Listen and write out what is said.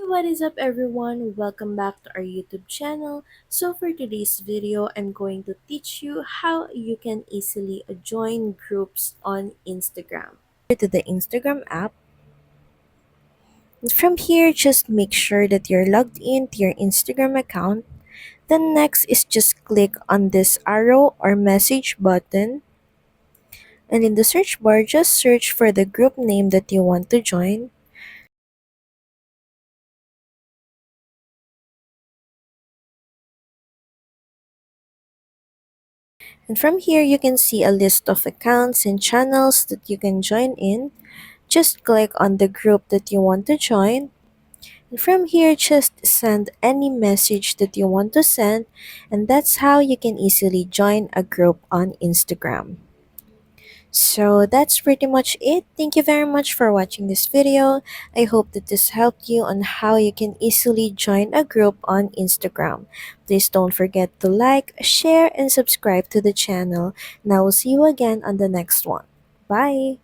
what is up everyone? Welcome back to our YouTube channel. So for today's video, I'm going to teach you how you can easily join groups on Instagram. Go to the Instagram app. And from here, just make sure that you're logged in to your Instagram account. Then next is just click on this arrow or message button. And in the search bar, just search for the group name that you want to join. And from here, you can see a list of accounts and channels that you can join in. Just click on the group that you want to join. And from here, just send any message that you want to send. And that's how you can easily join a group on Instagram. So that's pretty much it. Thank you very much for watching this video. I hope that this helped you on how you can easily join a group on Instagram. Please don't forget to like, share, and subscribe to the channel. And I will see you again on the next one. Bye!